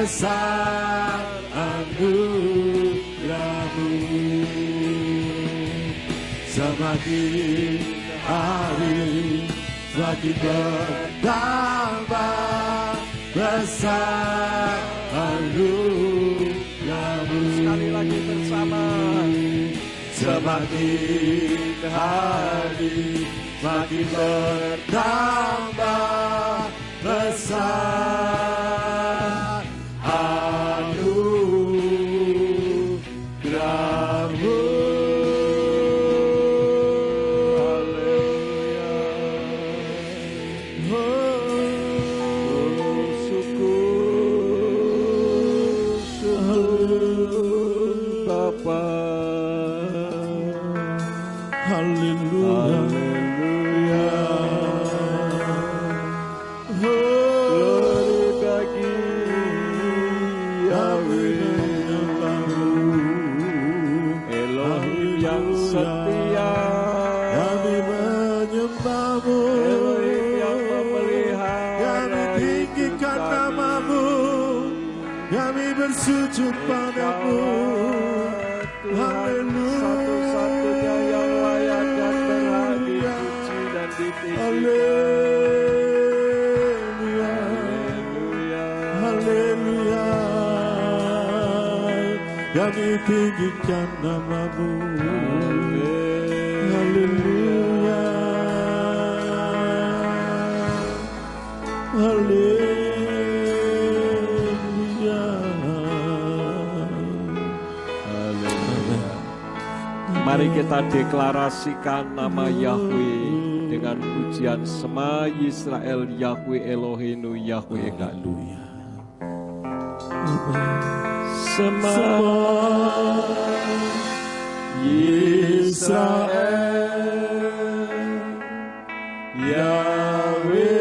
besar anugerah-Mu. Semakin hari semakin bertambah besar anugerah-Mu. Sekali lagi bersama. Semakin hari semakin bertambah besar anugerah-Mu. Sujud padamu, haleluya, satu-satunya yang layak dan berhak dipuji dan ditinggikan. Haleluya, haleluya, kami tinggikan nama-Mu. Haleluya, haleluya. Mari kita deklarasikan nama Yahweh dengan pujian Sema Yisrael Yahweh Eloheinu Yahweh Ekalu. Sema Yisrael Yahweh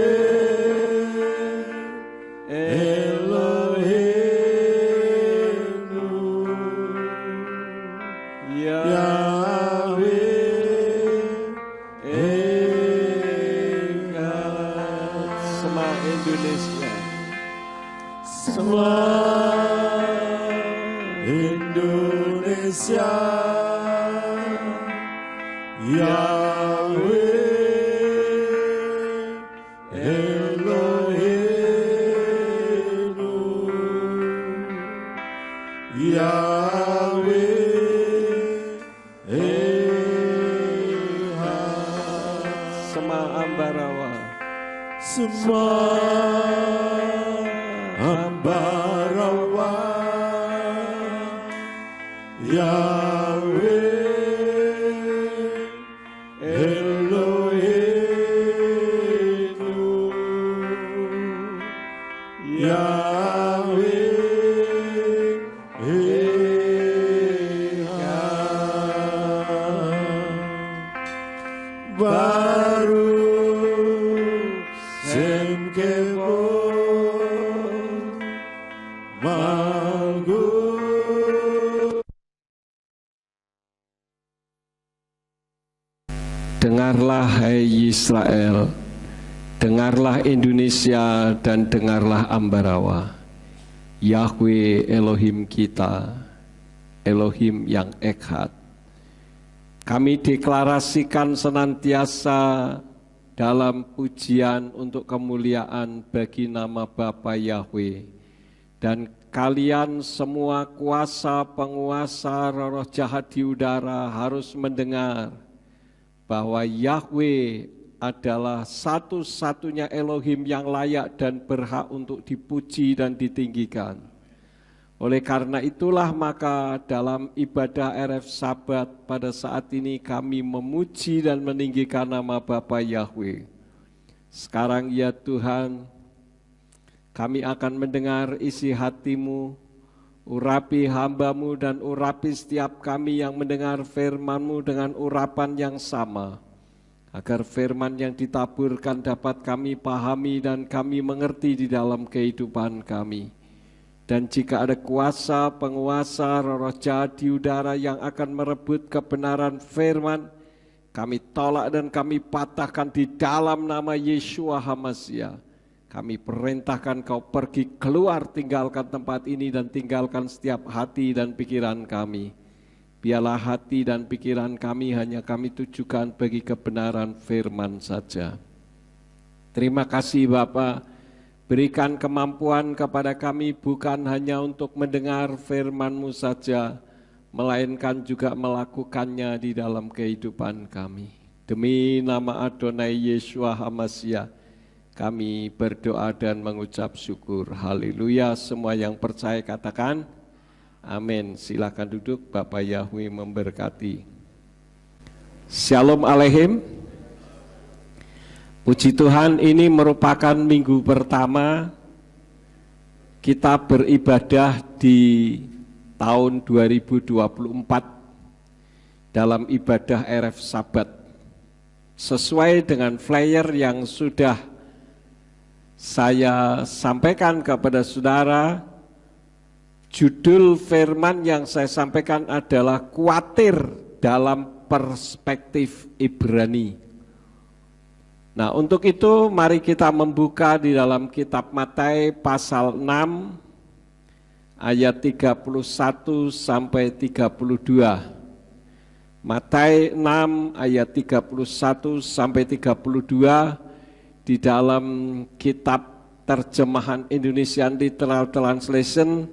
Indonesia, Yahweh Eloheinu, Yahweh Echad. Sema Ambarawa, Sema Ambarawa, Yahweh Eloheinu, Yahweh Echad. Baruch Shem Kevod Malgut. Dengarlah hai Israel, dengarlah Indonesia dan dengarlah Ambarawa. Yahweh Elohim kita, Elohim yang Echad. Kami deklarasikan senantiasa dalam pujian untuk kemuliaan bagi nama Bapa Yahweh. Dan kalian semua kuasa, penguasa, roh jahat di udara harus mendengar bahwa Yahweh adalah satu-satunya Elohim yang layak dan berhak untuk dipuji dan ditinggikan. Oleh karena itulah maka dalam ibadah RF Sabat pada saat ini kami memuji dan meninggikan nama Bapa Yahweh. Sekarang ya Tuhan, kami akan mendengar isi hati-Mu, urapi hamba-Mu dan urapi setiap kami yang mendengar firman-Mu dengan urapan yang sama, agar firman yang ditaburkan dapat kami pahami dan kami mengerti di dalam kehidupan kami. Dan jika ada kuasa, penguasa, roh jahat di udara yang akan merebut kebenaran firman, kami tolak dan kami patahkan di dalam nama Yeshua HaMashiach. Kami perintahkan Kau pergi keluar, tinggalkan tempat ini dan tinggalkan setiap hati dan pikiran kami. Biarlah hati dan pikiran kami hanya kami tujukan bagi kebenaran firman saja. Terima kasih Bapa, berikan kemampuan kepada kami bukan hanya untuk mendengar firman-Mu saja, melainkan juga melakukannya di dalam kehidupan kami. Demi nama Adonai Yeshua HaMashiach, kami berdoa dan mengucap syukur. Haleluya. Semua yang percaya katakan amin. Silakan duduk, Bapak Yahweh memberkati. Shalom Aleichem. Puji Tuhan, ini merupakan minggu pertama kita beribadah di tahun 2024 dalam ibadah RF Sabat. Sesuai dengan flyer yang sudah saya sampaikan kepada saudara, judul firman yang saya sampaikan adalah khawatir dalam perspektif Ibrani. Nah, untuk itu mari kita membuka di dalam kitab Matius pasal 6 ayat 31 sampai 32. Matius 6 ayat 31 sampai 32 di dalam kitab terjemahan Indonesian Literal Translation,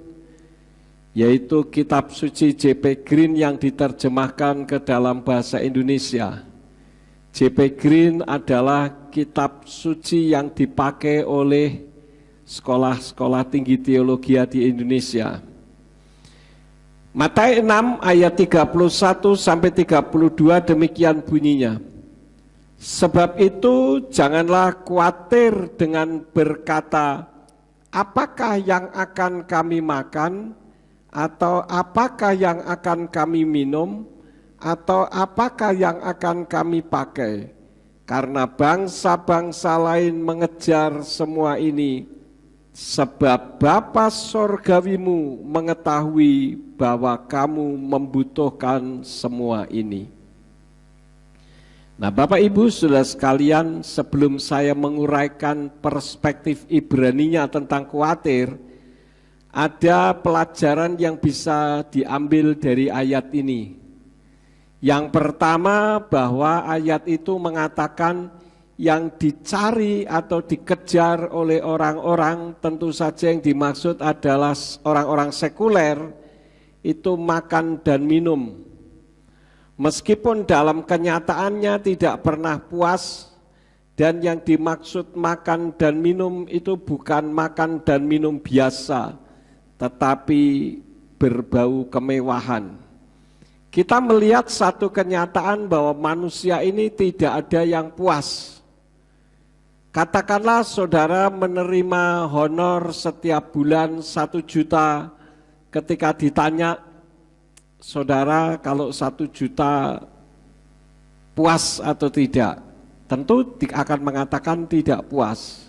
yaitu kitab suci J.P. Green yang diterjemahkan ke dalam bahasa Indonesia. J.P. Green adalah kitab suci yang dipakai oleh sekolah-sekolah tinggi teologi di Indonesia. Matius 6 ayat 31 sampai 32 demikian bunyinya. Sebab itu janganlah khawatir dengan berkata, apakah yang akan kami makan, atau apakah yang akan kami minum, atau apakah yang akan kami pakai. Karena bangsa-bangsa lain mengejar semua ini, sebab Bapa Sorgawimu mengetahui bahwa kamu membutuhkan semua ini. Nah, Bapak Ibu Saudara sekalian, sebelum saya menguraikan perspektif Ibraninya tentang khawatir, ada pelajaran yang bisa diambil dari ayat ini. Yang pertama, bahwa ayat itu mengatakan yang dicari atau dikejar oleh orang-orang, tentu saja yang dimaksud adalah orang-orang sekuler, itu makan dan minum. Meskipun dalam kenyataannya tidak pernah puas, dan yang dimaksud makan dan minum itu bukan makan dan minum biasa, tetapi berbau kemewahan. Kita melihat satu kenyataan bahwa manusia ini tidak ada yang puas. Katakanlah saudara menerima honor setiap bulan 1 juta, ketika ditanya, saudara kalau 1 juta puas atau tidak? Tentu akan mengatakan tidak puas.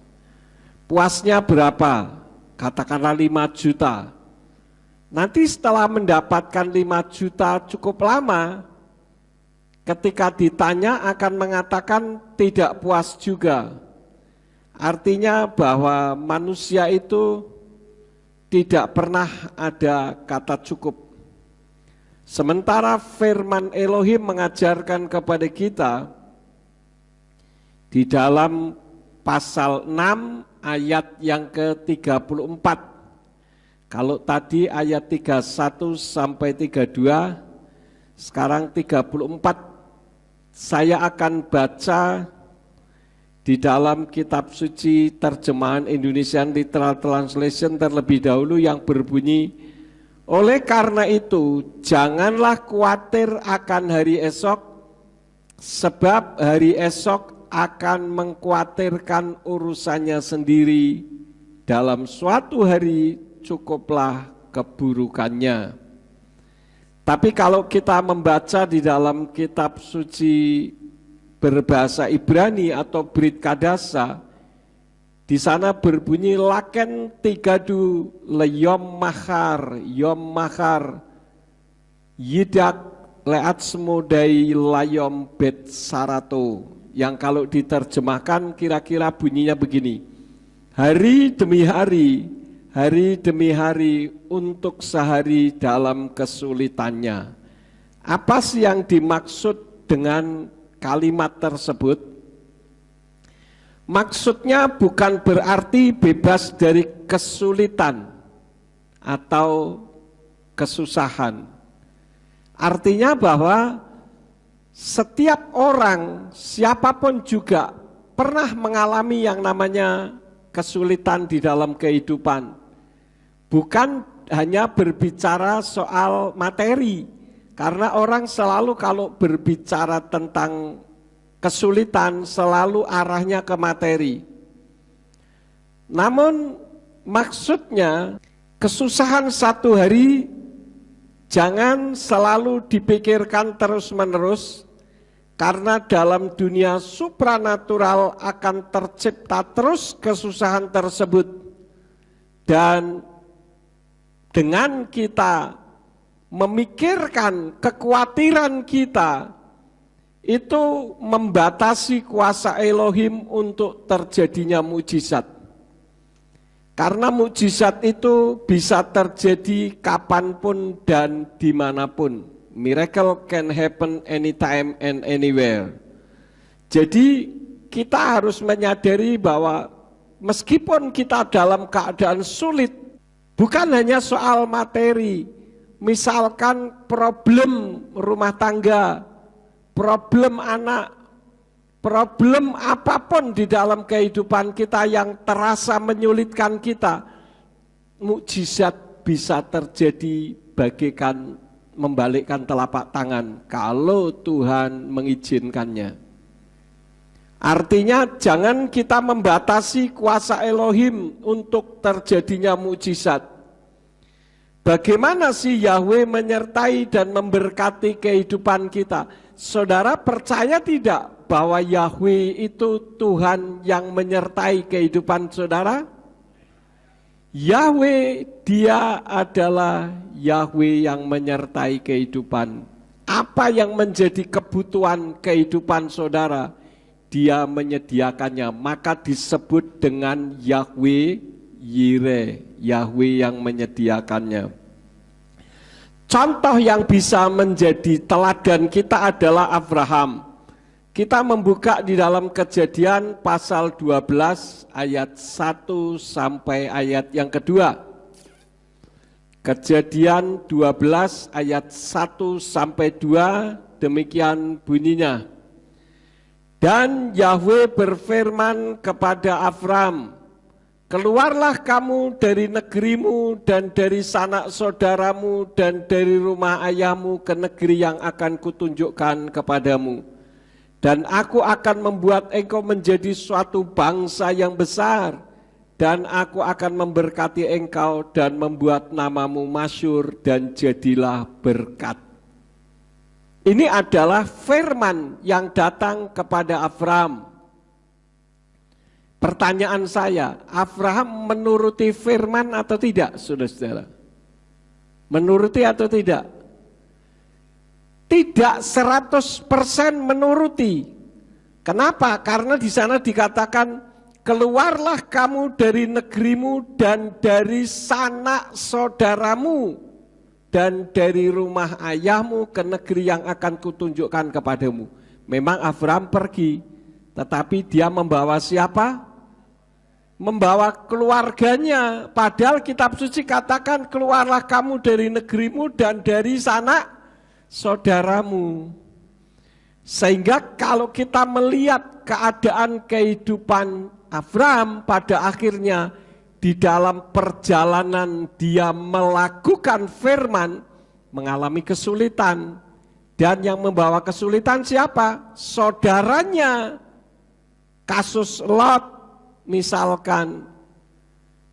Puasnya berapa? Katakanlah 5 juta. Nanti setelah mendapatkan 5 juta cukup lama, ketika ditanya akan mengatakan tidak puas juga. Artinya bahwa manusia itu tidak pernah ada kata cukup. Sementara firman Elohim mengajarkan kepada kita di dalam pasal 6 ayat yang ke-34. Kalau tadi ayat 31 sampai 32, sekarang 34 saya akan baca di dalam kitab suci terjemahan Indonesian Literal Translation terlebih dahulu yang berbunyi, oleh karena itu janganlah khawatir akan hari esok, sebab hari esok akan mengkhawatirkan urusannya sendiri, dalam suatu hari cukuplah keburukannya. Tapi kalau kita membaca di dalam kitab suci berbahasa Ibrani atau Brit Kadasa, di sana berbunyi laken tigadu leyom mahar yidak leat semudai layom bet sarato, yang kalau diterjemahkan kira-kira bunyinya begini, hari demi hari untuk sehari dalam kesulitannya. Apa sih yang dimaksud dengan kalimat tersebut? Maksudnya bukan berarti bebas dari kesulitan atau kesusahan. Artinya bahwa setiap orang, siapapun juga pernah mengalami yang namanya kesulitan di dalam kehidupan. Bukan hanya berbicara soal materi, karena orang selalu kalau berbicara tentang kesulitan selalu arahnya ke materi. Namun maksudnya kesusahan satu hari jangan selalu dipikirkan terus-menerus, karena dalam dunia supranatural akan tercipta terus kesusahan tersebut. Dan dengan kita memikirkan kekhawatiran kita, itu membatasi kuasa Elohim untuk terjadinya mukjizat. Karena mukjizat itu bisa terjadi kapanpun dan dimanapun. Miracle can happen anytime and anywhere. Jadi kita harus menyadari bahwa meskipun kita dalam keadaan sulit, bukan hanya soal materi, misalkan problem rumah tangga, problem anak, problem apapun di dalam kehidupan kita yang terasa menyulitkan kita, mukjizat bisa terjadi bagaikan membalikkan telapak tangan kalau Tuhan mengizinkannya. Artinya jangan kita membatasi kuasa Elohim untuk terjadinya mukjizat. Bagaimana sih Yahweh menyertai dan memberkati kehidupan kita? Saudara percaya tidak bahwa Yahweh itu Tuhan yang menyertai kehidupan saudara? Yahweh, dia adalah Yahweh yang menyertai kehidupan. Apa yang menjadi kebutuhan kehidupan saudara, dia menyediakannya. Maka disebut dengan Yahweh Yireh, Yahweh yang menyediakannya. Contoh yang bisa menjadi teladan kita adalah Abraham. Kita membuka di dalam Kejadian pasal 12 ayat 1 sampai ayat yang kedua. Kejadian 12 ayat 1 sampai 2, demikian bunyinya. Dan Yahweh berfirman kepada Abram, keluarlah kamu dari negerimu dan dari sanak saudaramu dan dari rumah ayahmu ke negeri yang akan kutunjukkan kepadamu. Dan aku akan membuat engkau menjadi suatu bangsa yang besar, dan aku akan memberkati engkau dan membuat namamu masyhur dan jadilah berkat. Ini adalah firman yang datang kepada Abraham. Pertanyaan saya, Abraham menuruti firman atau tidak, saudara-saudara? Menuruti atau tidak? Tidak 100% menuruti. Kenapa? Karena di sana dikatakan, keluarlah kamu dari negerimu dan dari sanak saudaramu dan dari rumah ayahmu ke negeri yang akan kutunjukkan kepadamu. Memang Abraham pergi, tetapi dia membawa siapa? Membawa keluarganya. Padahal kitab suci katakan, keluarlah kamu dari negerimu dan dari sanak saudaramu. Sehingga kalau kita melihat keadaan kehidupan Abraham pada akhirnya di dalam perjalanan dia melakukan firman, mengalami kesulitan. Dan yang membawa kesulitan siapa? Saudaranya. Kasus Lot misalkan.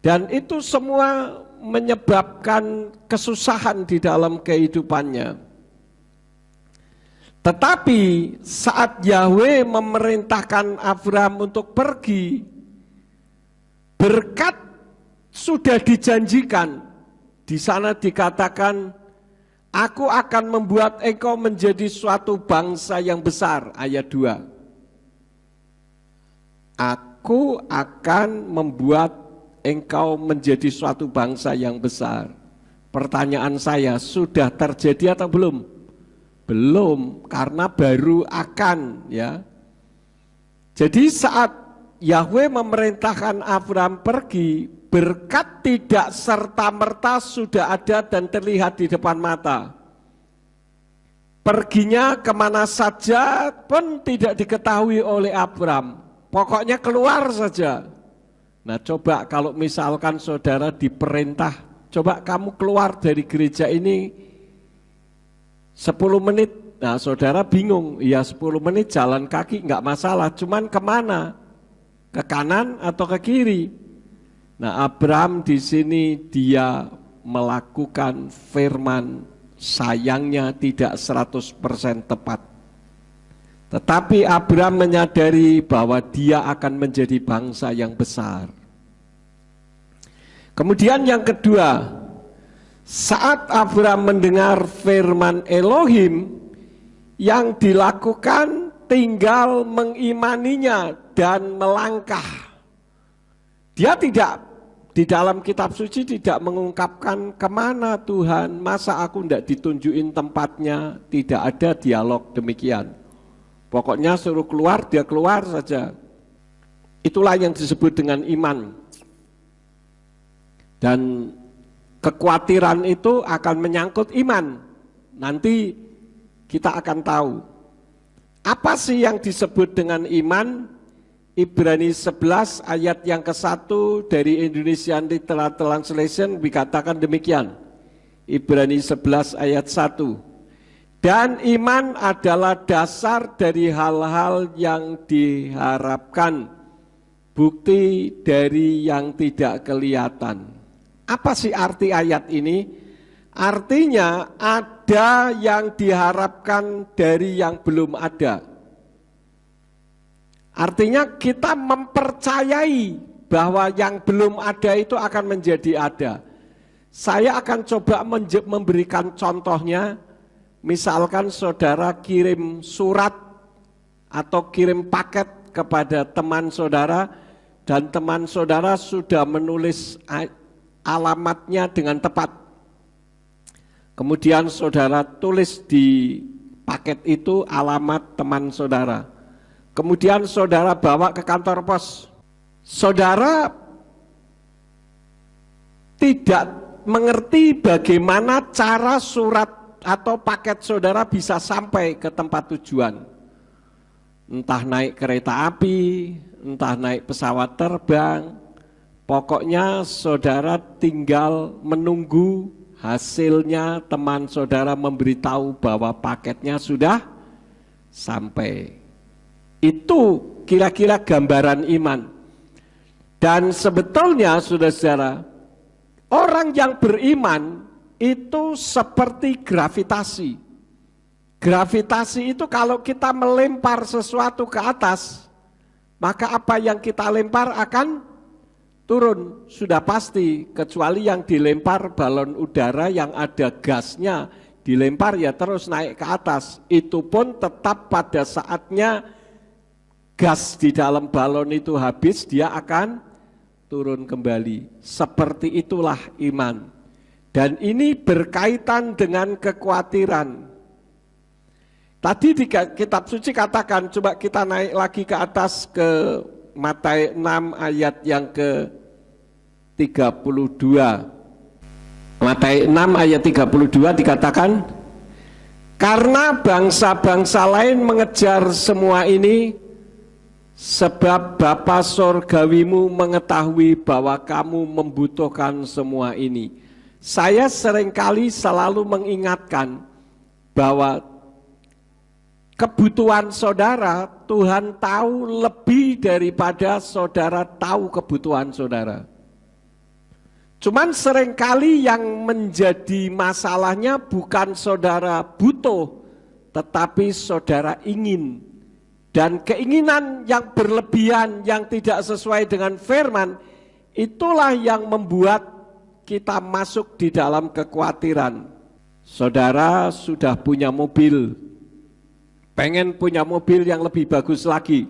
Dan itu semua menyebabkan kesusahan di dalam kehidupannya. Tetapi saat Yahweh memerintahkan Abraham untuk pergi, berkat sudah dijanjikan. Di sana dikatakan, aku akan membuat engkau menjadi suatu bangsa yang besar, ayat 2. aku akan membuat engkau menjadi suatu bangsa yang besar. Pertanyaan saya, sudah terjadi atau belum? Belum, karena baru akan, ya. Jadi saat Yahweh memerintahkan Abraham pergi, berkat tidak serta-merta sudah ada dan terlihat di depan mata. Perginya kemana saja pun tidak diketahui oleh Abraham. Pokoknya keluar saja. Nah, coba kalau misalkan saudara diperintah, coba kamu keluar dari gereja ini 10 menit. Nah, saudara bingung, ya 10 menit jalan kaki enggak masalah, cuman kemana? Ke kanan atau ke kiri? Nah, Abraham di sini dia melakukan firman, sayangnya tidak 100% tepat. Tetapi Abraham menyadari bahwa dia akan menjadi bangsa yang besar. Kemudian yang kedua, saat Abraham mendengar firman Elohim, yang dilakukan tinggal mengimaninya dan melangkah. Dia tidak di dalam kitab suci tidak mengungkapkan kemana Tuhan, masa aku tidak ditunjukin tempatnya, tidak ada dialog demikian. Pokoknya suruh keluar, dia keluar saja. Itulah yang disebut dengan iman. Dan kekhawatiran itu akan menyangkut iman. Nanti kita akan tahu. Apa sih yang disebut dengan iman? Ibrani 11 ayat yang ke-1 dari Indonesian Literal Translation dikatakan demikian. Ibrani 11 ayat 1. Dan iman adalah dasar dari hal-hal yang diharapkan, bukti dari yang tidak kelihatan. Apa sih arti ayat ini? Artinya ada yang diharapkan dari yang belum ada. Artinya kita mempercayai bahwa yang belum ada itu akan menjadi ada. Saya akan coba memberikan contohnya. Misalkan saudara kirim surat atau kirim paket kepada teman saudara, dan teman saudara sudah menulis alamatnya dengan tepat. Kemudian saudara tulis di paket itu alamat teman saudara. Kemudian saudara bawa ke kantor pos. Saudara tidak mengerti bagaimana cara surat atau paket saudara bisa sampai ke tempat tujuan. Entah naik kereta api, entah naik pesawat terbang. Pokoknya saudara tinggal menunggu hasilnya teman saudara memberitahu bahwa paketnya sudah sampai. Itu kira-kira gambaran iman. Dan sebetulnya saudara-saudara, orang yang beriman itu seperti gravitasi. Gravitasi itu kalau kita melempar sesuatu ke atas, maka apa yang kita lempar akan turun, sudah pasti, kecuali yang dilempar balon udara yang ada gasnya, dilempar ya terus naik ke atas. Itu pun tetap pada saatnya gas di dalam balon itu habis, dia akan turun kembali. Seperti itulah iman. Dan ini berkaitan dengan kekhawatiran. Tadi di kitab suci katakan, coba kita naik lagi ke atas ke Matius 6 ayat yang ke-32. Matius 6 ayat 32 dikatakan, karena bangsa-bangsa lain mengejar semua ini, sebab Bapa Sorgawimu mengetahui bahwa kamu membutuhkan semua ini. Saya seringkali selalu mengingatkan bahwa kebutuhan saudara, Tuhan tahu lebih daripada saudara tahu kebutuhan saudara. Cuman seringkali yang menjadi masalahnya bukan saudara butuh, tetapi saudara ingin. Dan keinginan yang berlebihan, yang tidak sesuai dengan firman, itulah yang membuat kita masuk di dalam kekhawatiran. Saudara sudah punya mobil, pengen punya mobil yang lebih bagus lagi,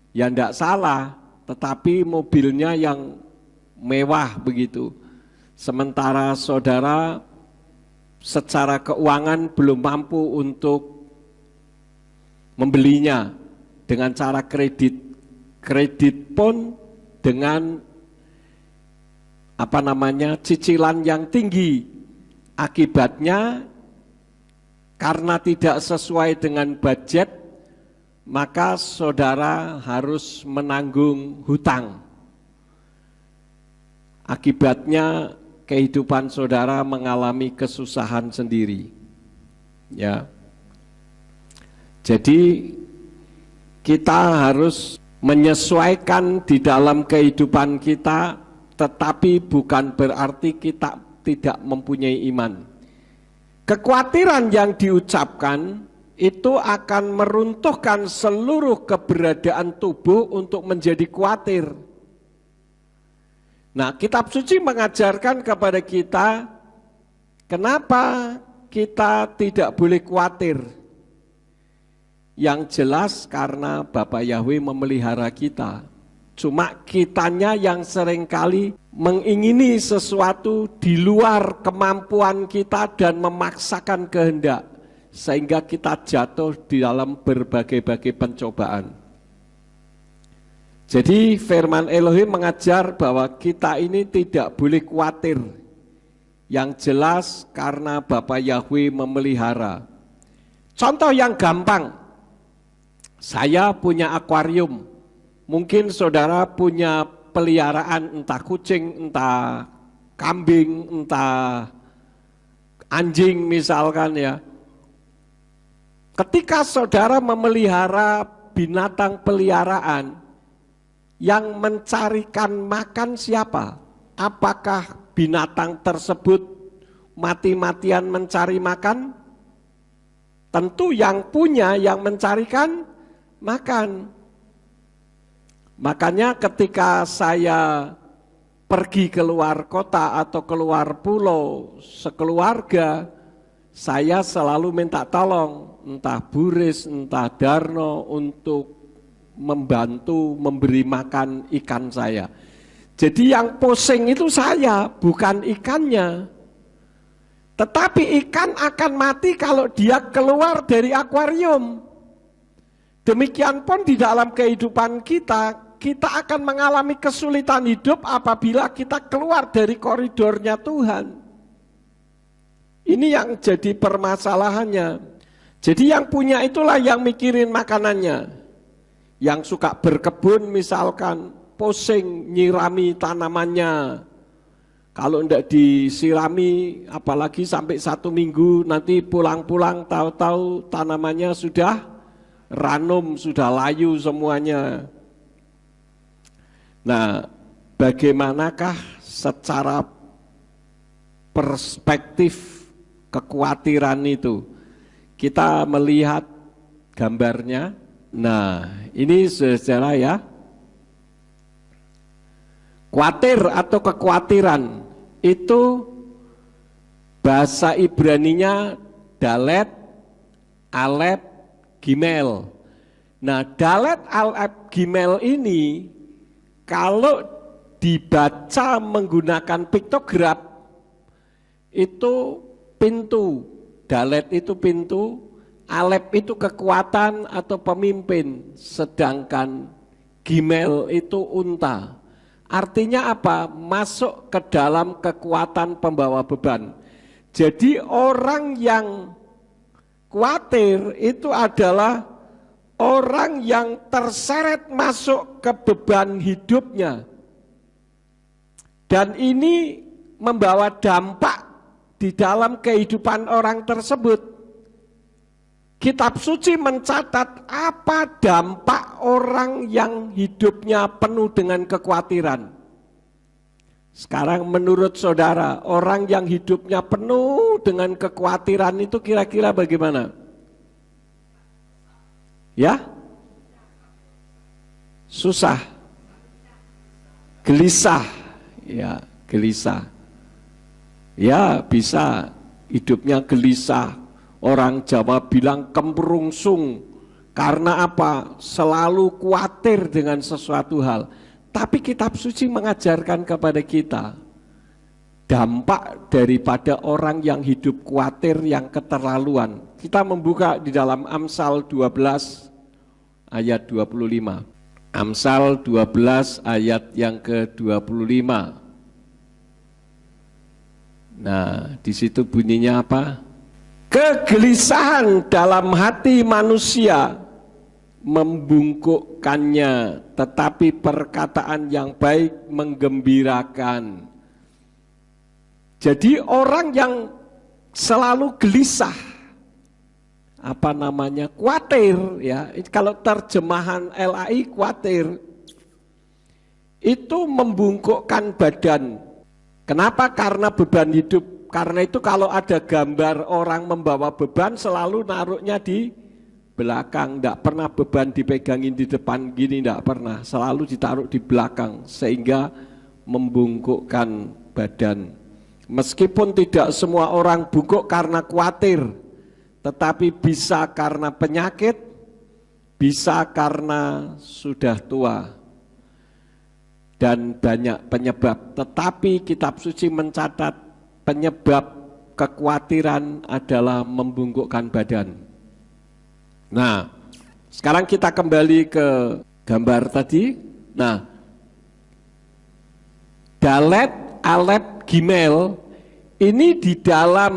ya enggak salah, tetapi mobilnya yang mewah begitu. Sementara saudara secara keuangan belum mampu untuk membelinya dengan cara kredit. Kredit pun dengan cicilan yang tinggi. Akibatnya karena tidak sesuai dengan budget, maka saudara harus menanggung hutang. Akibatnya kehidupan saudara mengalami kesusahan sendiri. Ya. Jadi kita harus menyesuaikan di dalam kehidupan kita, tetapi bukan berarti kita tidak mempunyai iman. Kekhawatiran yang diucapkan itu akan meruntuhkan seluruh keberadaan tubuh untuk menjadi khawatir. Nah, kitab suci mengajarkan kepada kita, kenapa kita tidak boleh khawatir. Yang jelas karena Bapa Yahweh memelihara kita. Cuma kitanya yang seringkali mengingini sesuatu di luar kemampuan kita dan memaksakan kehendak, sehingga kita jatuh di dalam berbagai-bagai pencobaan. Jadi firman Elohim mengajar bahwa kita ini tidak boleh khawatir. Yang jelas karena Bapa Yahweh memelihara. Contoh yang gampang, saya punya akuarium. Mungkin saudara punya peliharaan entah kucing, entah kambing, entah anjing misalkan ya. Ketika saudara memelihara binatang peliharaan, yang mencarikan makan siapa? Apakah binatang tersebut mati-matian mencari makan? Tentu yang punya yang mencarikan makan. Makanya ketika saya pergi keluar kota atau keluar pulau sekeluarga, saya selalu minta tolong entah Buris, entah Darno untuk membantu memberi makan ikan saya. Jadi yang pusing itu saya, bukan ikannya. Tetapi ikan akan mati kalau dia keluar dari akuarium. Demikian pun di dalam kehidupan kita, kita akan mengalami kesulitan hidup apabila kita keluar dari koridornya Tuhan. Ini yang jadi permasalahannya. Jadi yang punya itulah yang mikirin makanannya. Yang suka berkebun misalkan, pusing nyirami tanamannya. Kalau tidak disirami, apalagi sampai 1 minggu, nanti pulang-pulang tahu-tahu tanamannya sudah ranum, sudah layu semuanya. Nah, bagaimanakah secara perspektif kekhawatiran itu? Kita melihat gambarnya. Nah, ini saudara ya. Khawatir atau kekhawatiran itu bahasa Ibraninya dalet, alep, gimel. Nah, dalet, alep, gimel ini kalau dibaca menggunakan piktograf itu pintu, dalet itu pintu, alep itu kekuatan atau pemimpin, sedangkan gimel itu unta. Artinya apa? Masuk ke dalam kekuatan pembawa beban. Jadi orang yang khawatir itu adalah orang yang terseret masuk ke beban hidupnya. Dan ini membawa dampak di dalam kehidupan orang tersebut. Kitab suci mencatat apa dampak orang yang hidupnya penuh dengan kekhawatiran. Sekarang menurut saudara, orang yang hidupnya penuh dengan kekhawatiran itu kira-kira bagaimana? Ya? Susah. Gelisah. Ya, gelisah. Ya, bisa hidupnya gelisah. Orang Jawa bilang kemrungsung. Karena apa? Selalu khawatir dengan sesuatu hal. Tetapi kitab suci mengajarkan kepada kita dampak daripada orang yang hidup khawatir, yang keterlaluan. Kita membuka di dalam Amsal 12 ayat 25. Amsal 12 ayat yang ke-25. Nah, di situ bunyinya apa? Kegelisahan dalam hati manusia membungkukkannya, tetapi perkataan yang baik menggembirakan. Jadi orang yang selalu gelisah, khawatir, ya. Kalau terjemahan LAI khawatir, itu membungkukkan badan. Kenapa? Karena beban hidup. Karena itu kalau ada gambar orang membawa beban, selalu naruhnya di belakang. Tidak pernah beban dipegangin di depan gini, tidak pernah. Selalu ditaruh di belakang, sehingga membungkukkan badan. Meskipun tidak semua orang bungkuk karena khawatir, tetapi bisa karena penyakit, bisa karena sudah tua, dan banyak penyebab. Tetapi kitab suci mencatat penyebab kekhawatiran adalah membungkukkan badan. Nah, sekarang kita kembali ke gambar tadi. Nah, Dalet, Alep, Gimel ini di dalam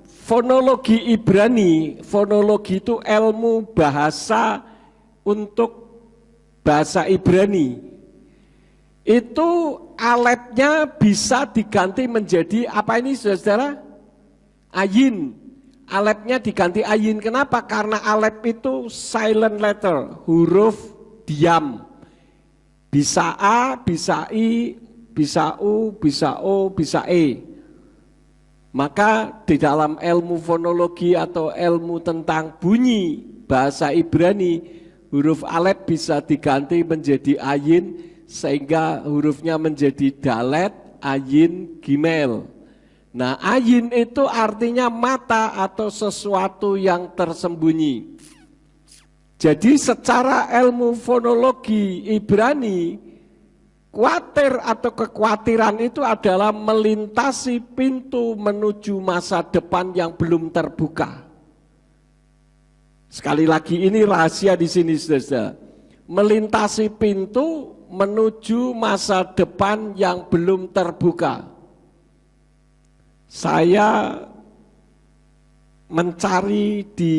fonologi Ibrani. Fonologi itu ilmu bahasa untuk bahasa Ibrani. Itu alepnya bisa diganti menjadi apa ini saudara? Ayin. Alepnya diganti ayin. Kenapa? Karena alep itu silent letter, huruf diam. Bisa A, bisa I, bisa U, bisa O, bisa E. Maka di dalam ilmu fonologi atau ilmu tentang bunyi bahasa Ibrani, huruf alef bisa diganti menjadi ayin, sehingga hurufnya menjadi dalet, ayin, gimel. Nah, ayin itu artinya mata atau sesuatu yang tersembunyi. Jadi secara ilmu fonologi Ibrani, khawatir atau kekhawatiran itu adalah melintasi pintu menuju masa depan yang belum terbuka. Sekali lagi ini rahasia di sini, saudara. Melintasi pintu menuju masa depan yang belum terbuka. Saya mencari di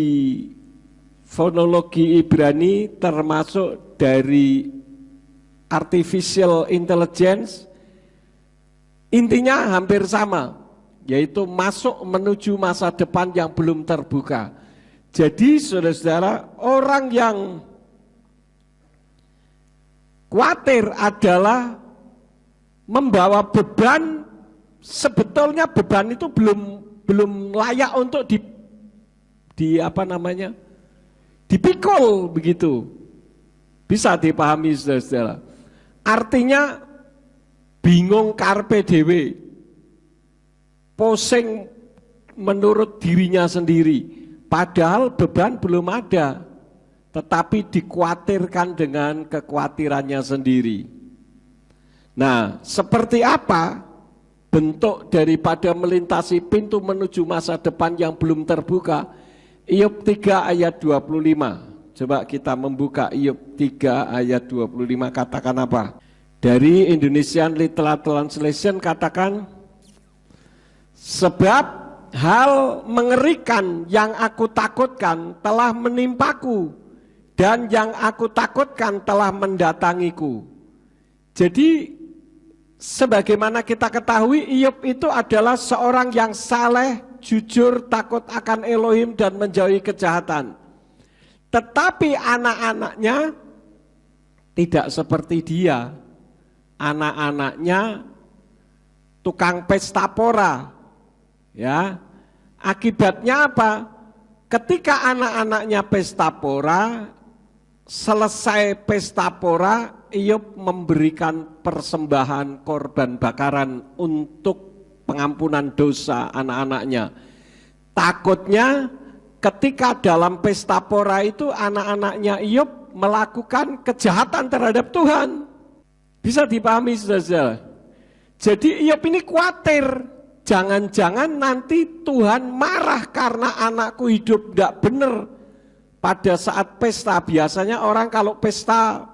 fonologi Ibrani termasuk dari artificial intelligence, intinya hampir sama, yaitu masuk menuju masa depan yang belum terbuka. Jadi saudara-saudara, orang yang khawatir adalah membawa beban. Sebetulnya beban itu belum layak untuk dipikul begitu. Bisa dipahami saudara-saudara. Artinya bingung karpe dewe, pusing menurut dirinya sendiri. Padahal beban belum ada, tetapi dikhawatirkan dengan kekhawatirannya sendiri. Nah, seperti apa bentuk daripada melintasi pintu menuju masa depan yang belum terbuka? Iyyub 3 ayat 25. Coba kita membuka Iyyub 3 ayat 25, katakan apa? Dari Indonesian Literal Translation katakan, sebab hal mengerikan yang aku takutkan telah menimpaku, dan yang aku takutkan telah mendatangiku. Jadi sebagaimana kita ketahui, Iyyub itu adalah seorang yang saleh, jujur, takut akan Elohim dan menjauhi kejahatan. Tetapi anak-anaknya tidak seperti dia. Anak-anaknya tukang pesta pora. Ya. Akibatnya apa? Ketika anak-anaknya pesta pora, selesai pesta pora, Iyyub memberikan persembahan korban bakaran untuk pengampunan dosa anak-anaknya. Takutnya ketika dalam pesta pora itu anak-anaknya Iyyub melakukan kejahatan terhadap Tuhan. Bisa dipahami saudara-saudara? Jadi Iyob ini khawatir, jangan-jangan nanti Tuhan marah karena anakku hidup tidak benar pada saat pesta. Biasanya orang kalau pesta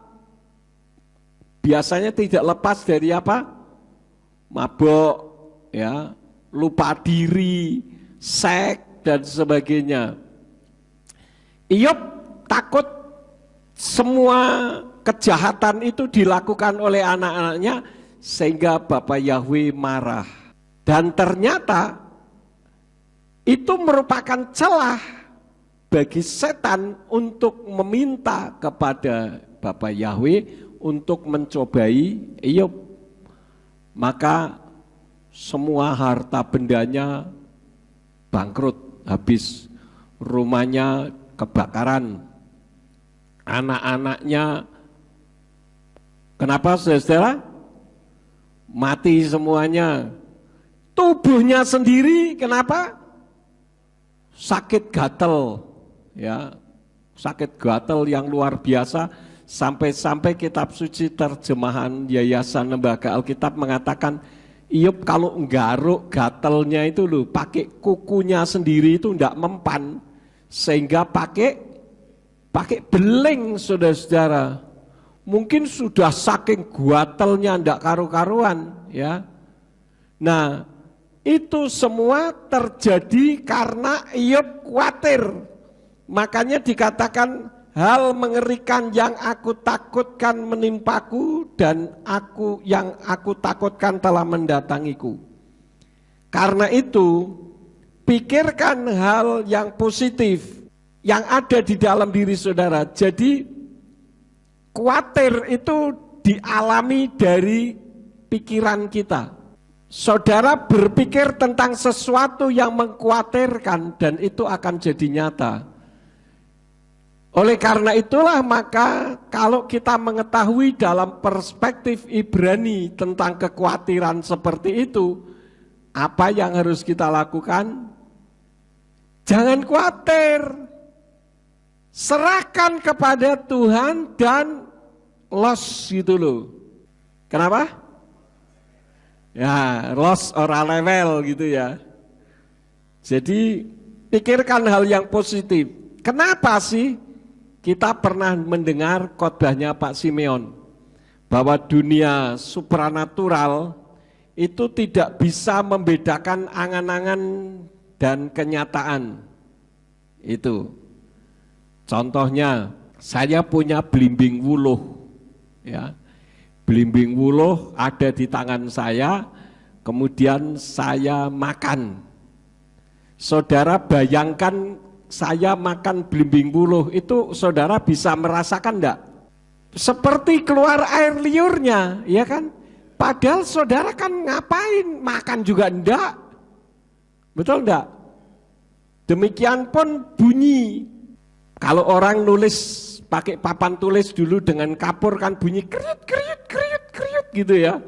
biasanya tidak lepas dari apa? Mabok, ya, lupa diri, seks dan sebagainya. Iyob takut semua kejahatan itu dilakukan oleh anak-anaknya sehingga Bapak Yahweh marah. Dan ternyata itu merupakan celah bagi setan untuk meminta kepada Bapak Yahweh untuk mencobai Iyob. Maka semua harta bendanya bangkrut, habis. Rumahnya kebakaran. Anak-anaknya kenapa saudara? Mati semuanya. Tubuhnya sendiri kenapa? Sakit gatel, ya, sakit gatel yang luar biasa, sampai-sampai kitab suci terjemahan Yayasan Lembaga Alkitab mengatakan Iyob kalau nggaruk gatelnya itu loh, pakai kukunya sendiri itu enggak mempan, sehingga pakai beling saudara-saudara. Mungkin sudah saking guatelnya ndak karu-karuan, ya. Nah, itu semua terjadi karena Iyob khawatir. Makanya dikatakan hal mengerikan yang aku takutkan menimpaku dan yang aku takutkan telah mendatangiku. Karena itu, pikirkan hal yang positif yang ada di dalam diri saudara. Jadi khawatir itu dialami dari pikiran kita. Saudara berpikir tentang sesuatu yang mengkhawatirkan dan itu akan jadi nyata. Oleh karena itulah maka kalau kita mengetahui dalam perspektif Ibrani tentang kekhawatiran seperti itu, apa yang harus kita lakukan? Jangan khawatir. Serahkan kepada Tuhan dan los gitu loh. Kenapa? Ya, los ora level gitu ya. Jadi pikirkan hal yang positif. Kenapa sih kita pernah mendengar khotbahnya Pak Simeon bahwa dunia supranatural itu tidak bisa membedakan angan-angan dan kenyataan. Itu. Contohnya, saya punya belimbing wuluh, ya. Belimbing wuluh ada di tangan saya, kemudian saya makan. Saudara bayangkan saya makan belimbing wuluh itu, saudara bisa merasakan enggak? Seperti keluar air liurnya, ya kan? Padahal saudara kan ngapain? Makan juga enggak. Betul enggak? Demikian pun bunyi. Kalau orang nulis pakai papan tulis dulu dengan kapur kan bunyi kriut gitu ya.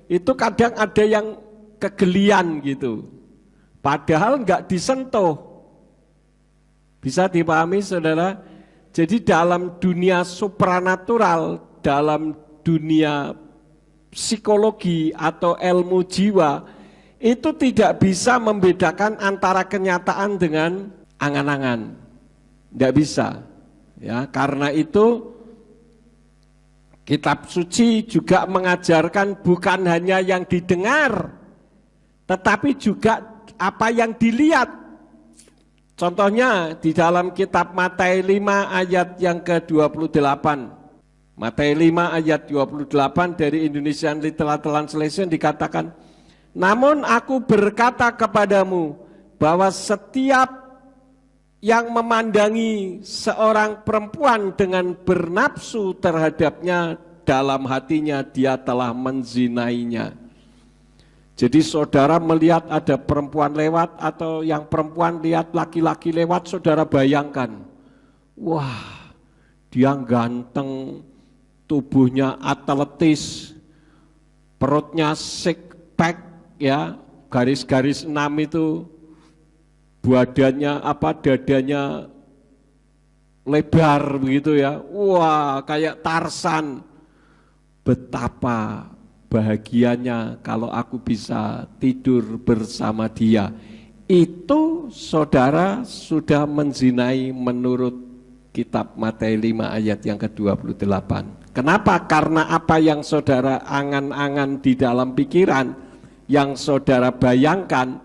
Itu kadang ada yang kegelian gitu. Padahal enggak disentuh. Bisa dipahami saudara? Jadi dalam dunia supranatural, dalam dunia psikologi atau ilmu jiwa, itu tidak bisa membedakan antara kenyataan dengan angan-angan. Tidak bisa, ya. Karena itu kitab suci juga mengajarkan bukan hanya yang didengar, tetapi juga apa yang dilihat. Contohnya di dalam kitab Matius 5 ayat yang ke-28. Matius 5 ayat 28 dari Indonesian Literal Translation dikatakan, namun aku berkata kepadamu bahwa setiap yang memandangi seorang perempuan dengan bernafsu terhadapnya, dalam hatinya dia telah menzinainya. Jadi saudara melihat ada perempuan lewat atau yang perempuan lihat laki-laki lewat, saudara bayangkan, wah dia ganteng, tubuhnya atletis, perutnya six pack, ya, garis-garis 6 itu, badannya dadanya lebar begitu ya, wah kayak Tarsan, betapa bahagianya kalau aku bisa tidur bersama dia. Itu saudara sudah menzinai menurut kitab Matius 5 ayat yang ke-28. Kenapa? Karena apa yang saudara angan-angan di dalam pikiran, yang saudara bayangkan,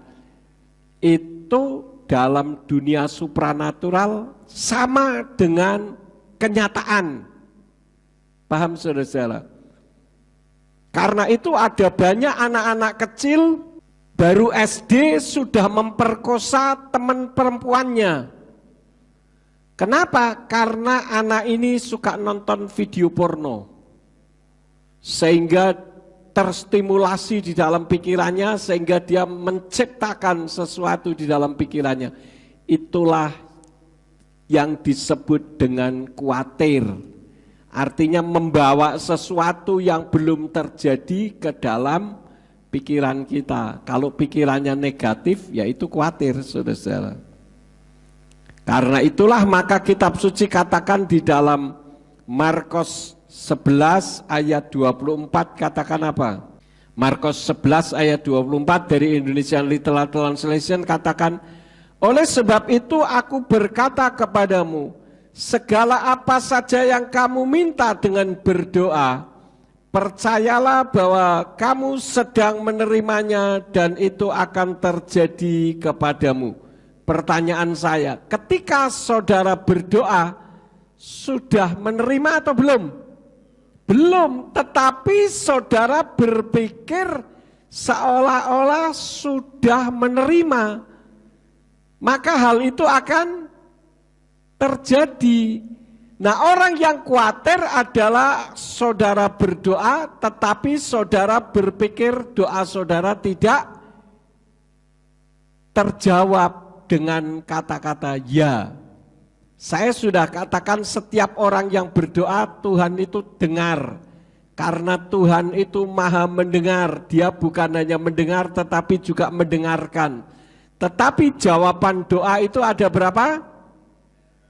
itu dalam dunia supranatural sama dengan kenyataan. Paham saudara-saudara? Karena itu ada banyak anak-anak kecil baru SD sudah memperkosa teman perempuannya. Kenapa? Karena anak ini suka nonton video porno. Sehingga terstimulasi di dalam pikirannya, sehingga dia menciptakan sesuatu di dalam pikirannya. Itulah yang disebut dengan khawatir. Artinya membawa sesuatu yang belum terjadi ke dalam pikiran kita. Kalau pikirannya negatif, yaitu khawatir, saudara-saudara. Karena itulah maka kitab suci katakan di dalam Markus 11 ayat 24, katakan apa? Markus 11 ayat 24 dari Indonesian Literal Translation katakan, oleh sebab itu aku berkata kepadamu, segala apa saja yang kamu minta dengan berdoa, percayalah bahwa kamu sedang menerimanya dan itu akan terjadi kepadamu. Pertanyaan saya, ketika saudara berdoa, sudah menerima atau belum? Belum, tetapi saudara berpikir seolah-olah sudah menerima. Maka hal itu akan terjadi. Nah, orang yang khawatir adalah saudara berdoa, tetapi saudara berpikir doa saudara tidak terjawab dengan kata-kata ya. Saya sudah katakan setiap orang yang berdoa Tuhan itu dengar. Karena Tuhan itu maha mendengar. Dia bukan hanya mendengar tetapi juga mendengarkan. Tetapi jawaban doa itu ada berapa?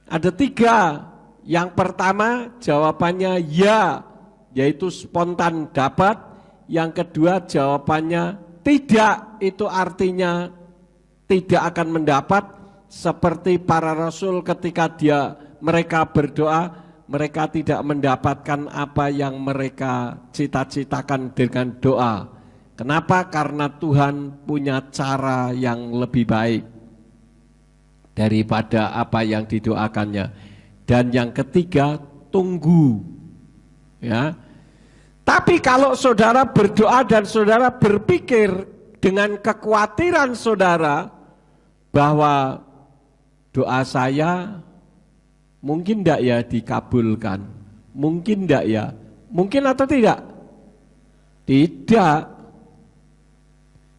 Ada 3. Yang pertama jawabannya ya, yaitu spontan dapat. Yang kedua jawabannya tidak, itu artinya tidak akan mendapat. Seperti para rasul ketika mereka berdoa, mereka tidak mendapatkan apa yang mereka cita-citakan dengan doa. Kenapa? Karena Tuhan punya cara yang lebih baik daripada apa yang didoakannya. Dan yang ketiga, tunggu. Ya. Tapi kalau saudara berdoa dan saudara berpikir dengan kekhawatiran saudara bahwa doa saya mungkin tidak ya dikabulkan, mungkin tidak ya, mungkin atau tidak? Tidak.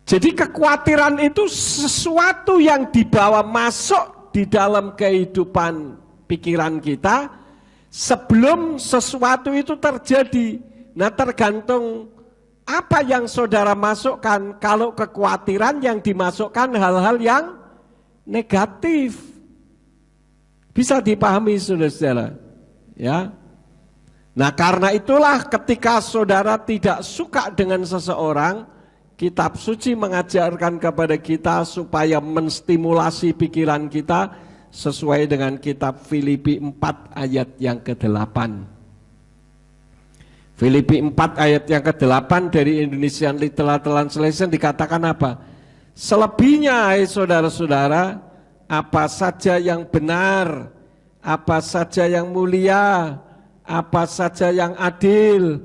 Jadi kekhawatiran itu sesuatu yang dibawa masuk di dalam kehidupan pikiran kita sebelum sesuatu itu terjadi. Nah, tergantung apa yang saudara masukkan. Kalau kekhawatiran yang dimasukkan hal-hal yang negatif. Bisa dipahami saudara-saudara, ya. Nah, karena itulah ketika saudara tidak suka dengan seseorang, kitab suci mengajarkan kepada kita supaya menstimulasi pikiran kita sesuai dengan kitab Filipi 4 ayat yang ke-8. Filipi 4 ayat yang ke-8 dari Indonesian Literal Translation dikatakan apa? Selebihnya, hai saudara-saudara, apa saja yang benar, apa saja yang mulia, apa saja yang adil,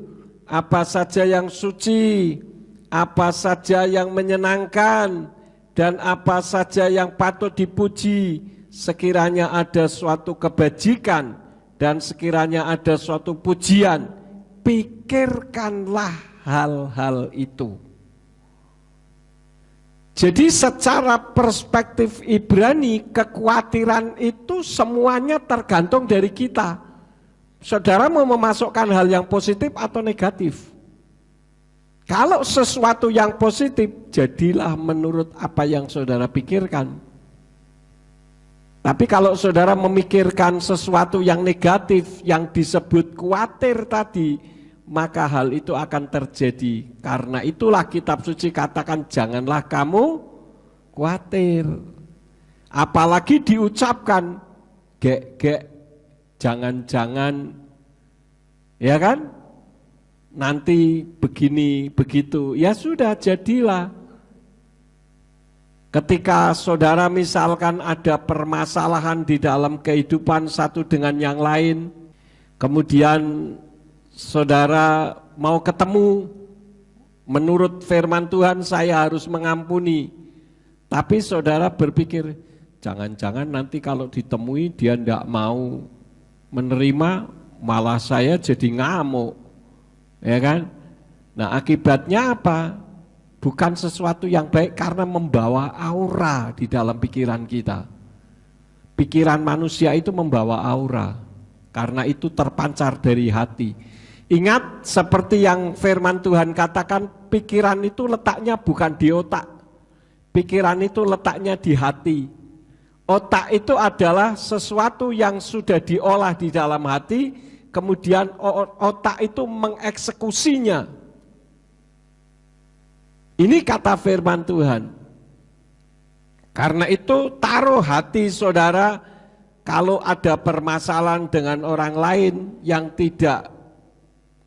apa saja yang suci, apa saja yang menyenangkan, dan apa saja yang patut dipuji, sekiranya ada suatu kebajikan dan sekiranya ada suatu pujian, pikirkanlah hal-hal itu. Jadi secara perspektif Ibrani, kekhawatiran itu semuanya tergantung dari kita. Saudara mau memasukkan hal yang positif atau negatif? Kalau sesuatu yang positif, jadilah menurut apa yang saudara pikirkan. Tapi kalau saudara memikirkan sesuatu yang negatif, yang disebut khawatir tadi, maka hal itu akan terjadi. Karena itulah kitab suci katakan janganlah kamu khawatir. Apalagi diucapkan gek, jangan-jangan, ya kan? Nanti begini, begitu. Ya sudah, jadilah. Ketika saudara misalkan ada permasalahan di dalam kehidupan satu dengan yang lain, kemudian saudara mau ketemu, menurut firman Tuhan saya harus mengampuni. Tapi saudara berpikir, jangan-jangan nanti kalau ditemui dia tidak mau menerima, malah saya jadi ngamuk, ya kan? Nah akibatnya apa? Bukan sesuatu yang baik karena membawa aura di dalam pikiran kita. Pikiran manusia itu membawa aura, karena itu terpancar dari hati. Ingat seperti yang firman Tuhan katakan, pikiran itu letaknya bukan di otak. Pikiran itu letaknya di hati. Otak itu adalah sesuatu yang sudah diolah di dalam hati, kemudian otak itu mengeksekusinya. Ini kata firman Tuhan. Karena itu taruh hati saudara, kalau ada permasalahan dengan orang lain yang tidak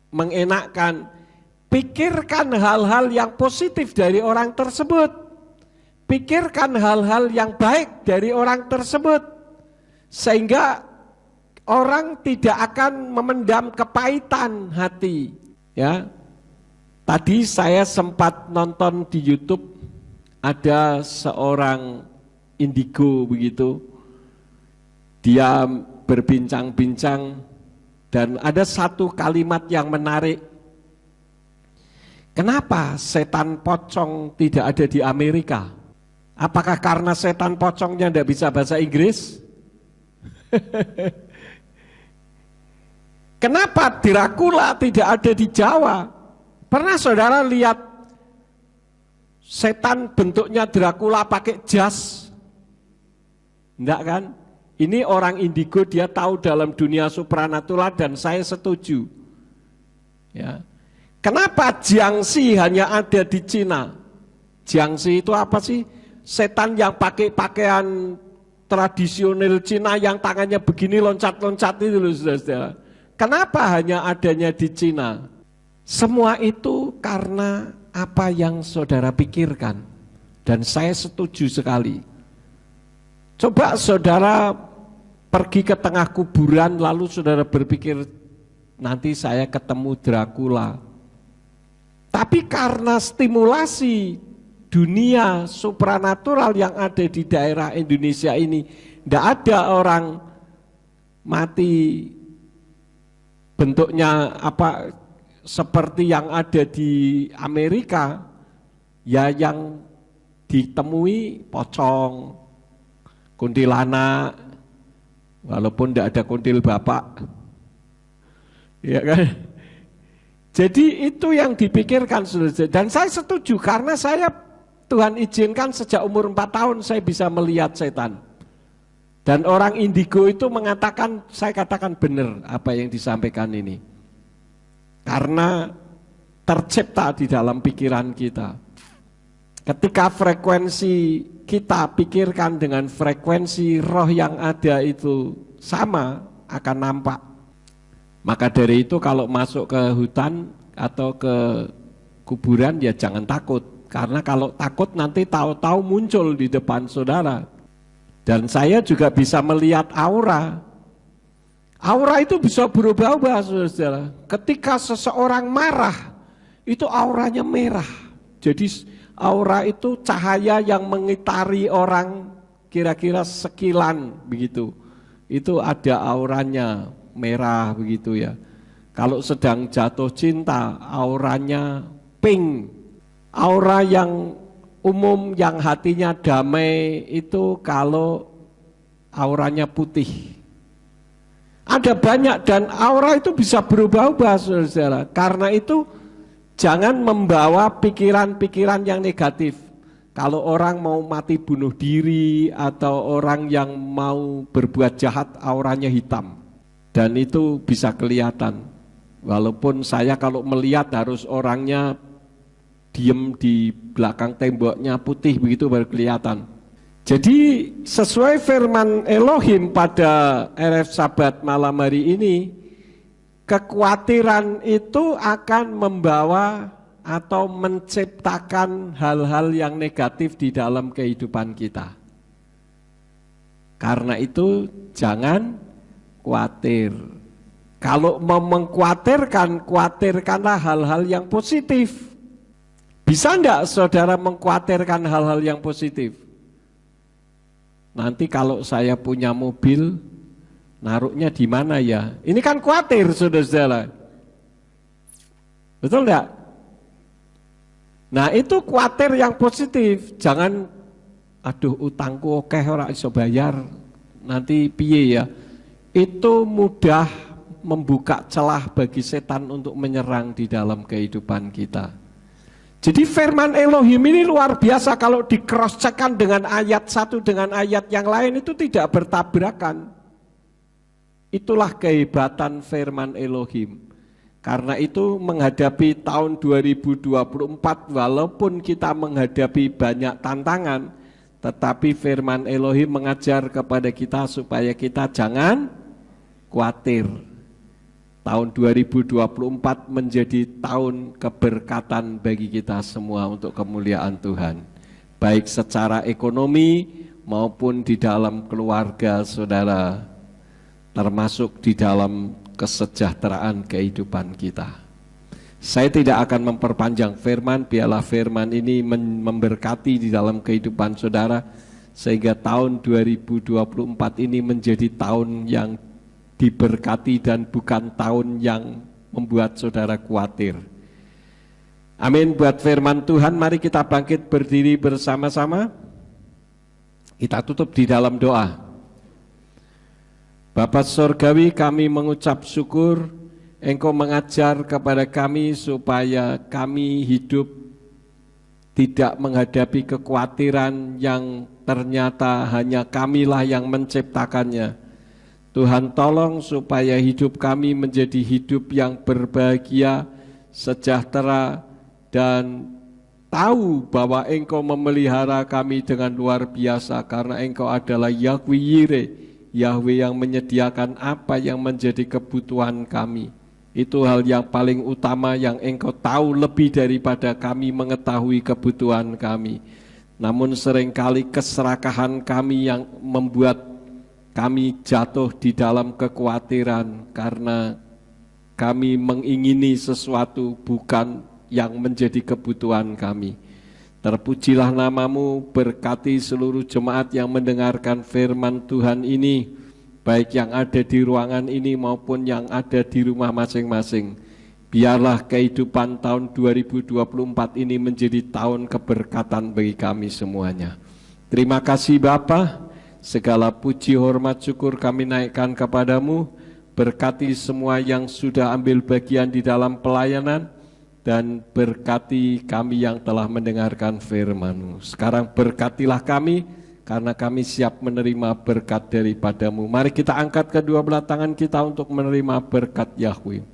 mengenakkan, pikirkan hal-hal yang positif dari orang tersebut. Pikirkan hal-hal yang baik dari orang tersebut. Sehingga orang tidak akan memendam kepahitan hati. Ya. Tadi saya sempat nonton di YouTube, ada seorang indigo begitu, dia berbincang-bincang dan ada satu kalimat yang menarik. Kenapa setan pocong tidak ada di Amerika? Apakah karena setan pocongnya tidak bisa bahasa Inggris? Kenapa Dracula tidak ada di Jawa? Pernah saudara lihat setan bentuknya Dracula pakai jas? Enggak kan? Ini orang indigo, dia tahu dalam dunia supranatural dan saya setuju. Ya. Kenapa Jiangxi hanya ada di Cina? Jiangxi itu apa sih? Setan yang pakai pakaian tradisional Cina yang tangannya begini loncat-loncat itu loh saudara. Kenapa hanya adanya di Cina? Semua itu karena apa yang saudara pikirkan. Dan saya setuju sekali. Coba saudara pergi ke tengah kuburan lalu saudara berpikir nanti saya ketemu Dracula. Tapi karena stimulasi dunia supranatural yang ada di daerah Indonesia ini, tidak ada orang mati bentuknya apa seperti yang ada di Amerika, ya yang ditemui pocong, kuntilanak, walaupun tidak ada kuntil bapak, ya kan? Jadi itu yang dipikirkan, dan saya setuju karena saya Tuhan izinkan sejak umur 4 tahun saya bisa melihat setan. Dan orang indigo itu mengatakan, saya katakan benar apa yang disampaikan ini. Karena tercipta di dalam pikiran kita. Ketika frekuensi kita pikirkan dengan frekuensi roh yang ada itu sama, akan nampak. Maka dari itu kalau masuk ke hutan atau ke kuburan ya jangan takut. Karena kalau takut nanti tahu-tahu muncul di depan saudara. Dan saya juga bisa melihat aura. Aura itu bisa berubah-ubah saudara. Ketika seseorang marah, itu auranya merah. Jadi aura itu cahaya yang mengitari orang kira-kira sekilan begitu. Itu ada auranya merah begitu ya. Kalau sedang jatuh cinta, auranya pink. Aura yang umum yang hatinya damai itu kalau auranya putih. Ada banyak dan aura itu bisa berubah-ubah saudara. Karena itu jangan membawa pikiran-pikiran yang negatif. Kalau orang mau mati bunuh diri atau orang yang mau berbuat jahat auranya hitam. Dan itu bisa kelihatan. Walaupun saya kalau melihat harus orangnya diem di belakang temboknya putih begitu baru kelihatan. Jadi sesuai firman Elohim pada RF Sabat malam hari ini, kekhawatiran itu akan membawa atau menciptakan hal-hal yang negatif di dalam kehidupan kita. Karena itu jangan khawatir. Kalau mau mengkhawatirkan, khawatirkanlah hal-hal yang positif. Bisa enggak saudara mengkhawatirkan hal-hal yang positif? Nanti kalau saya punya mobil, naruhnya di mana ya? Ini kan khawatir, saudara-saudara. Betul enggak? Nah itu khawatir yang positif. Jangan, aduh utangku oke ora iso bayar, nanti piye ya? Itu mudah membuka celah bagi setan untuk menyerang di dalam kehidupan kita. Jadi firman Elohim ini luar biasa, kalau di cross check-kan dengan ayat satu dengan ayat yang lain itu tidak bertabrakan. Itulah kehebatan firman Elohim. Karena itu menghadapi tahun 2024 walaupun kita menghadapi banyak tantangan, tetapi firman Elohim mengajar kepada kita supaya kita jangan khawatir. Tahun 2024 menjadi tahun keberkatan bagi kita semua untuk kemuliaan Tuhan. Baik secara ekonomi maupun di dalam keluarga saudara, termasuk di dalam kesejahteraan kehidupan kita. Saya tidak akan memperpanjang firman, biarlah firman ini memberkati di dalam kehidupan saudara, sehingga tahun 2024 ini menjadi tahun yang diberkati dan bukan tahun yang membuat saudara khawatir. Amin. Buat firman Tuhan, mari kita bangkit berdiri bersama-sama. Kita tutup di dalam doa. Bapa Surgawi, kami mengucap syukur Engkau mengajar kepada kami supaya kami hidup tidak menghadapi kekhawatiran yang ternyata hanya kamilah yang menciptakannya. Tuhan tolong supaya hidup kami menjadi hidup yang berbahagia, sejahtera, dan tahu bahwa Engkau memelihara kami dengan luar biasa karena Engkau adalah Yahweh Yireh, Yahweh yang menyediakan apa yang menjadi kebutuhan kami. Itu hal yang paling utama yang Engkau tahu lebih daripada kami mengetahui kebutuhan kami. Namun seringkali keserakahan kami yang membuat kami jatuh di dalam kekhawatiran karena kami mengingini sesuatu bukan yang menjadi kebutuhan kami. Terpujilah namamu, berkati seluruh jemaat yang mendengarkan firman Tuhan ini, baik yang ada di ruangan ini maupun yang ada di rumah masing-masing. Biarlah kehidupan tahun 2024 ini menjadi tahun keberkatan bagi kami semuanya. Terima kasih Bapa. Segala puji, hormat, syukur kami naikkan kepadamu. Berkati semua yang sudah ambil bagian di dalam pelayanan, dan berkati kami yang telah mendengarkan firman-Mu. Sekarang berkatilah kami, karena kami siap menerima berkat daripadamu. Mari kita angkat kedua belah tangan kita untuk menerima berkat Yahweh.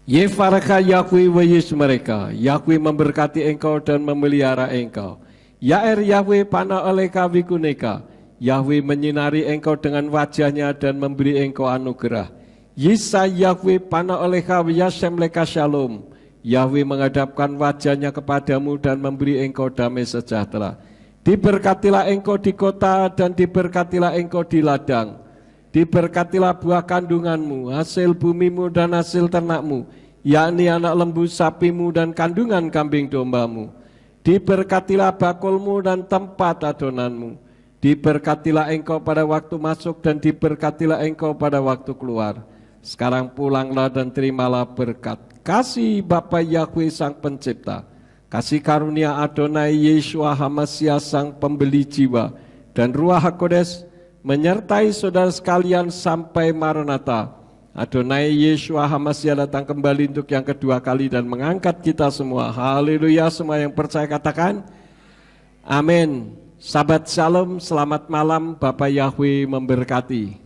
Yefaraka Yahweh wa Yesus mereka. Yahweh memberkati engkau dan memelihara engkau. Yair Yahweh pana oleka wikuneka. Yahweh menyinari engkau dengan wajahnya dan memberi engkau anugerah. Yisa Yahweh pana oleka wiyasem leka shalom. Yahweh menghadapkan wajahnya kepadamu dan memberi engkau damai sejahtera. Diberkatilah engkau di kota dan diberkatilah engkau di ladang. Diberkatilah buah kandunganmu, hasil bumimu dan hasil ternakmu, yakni anak lembu sapimu dan kandungan kambing dombamu. Diberkatilah bakulmu dan tempat adonanmu. Diberkatilah engkau pada waktu masuk dan diberkatilah engkau pada waktu keluar. Sekarang pulanglah dan terimalah berkat. Kasih Bapa Yahweh Sang Pencipta, kasih karunia Adonai Yeshua HaMashiach Sang Pembeli Jiwa, dan Ruach HaKodes menyertai saudara sekalian sampai Maranatha. Adonai Yeshua HaMashiach datang kembali untuk yang kedua kali dan mengangkat kita semua. Haleluya, semua yang percaya katakan amin. Sahabat Shalom, selamat malam, Bapak Yahweh memberkati.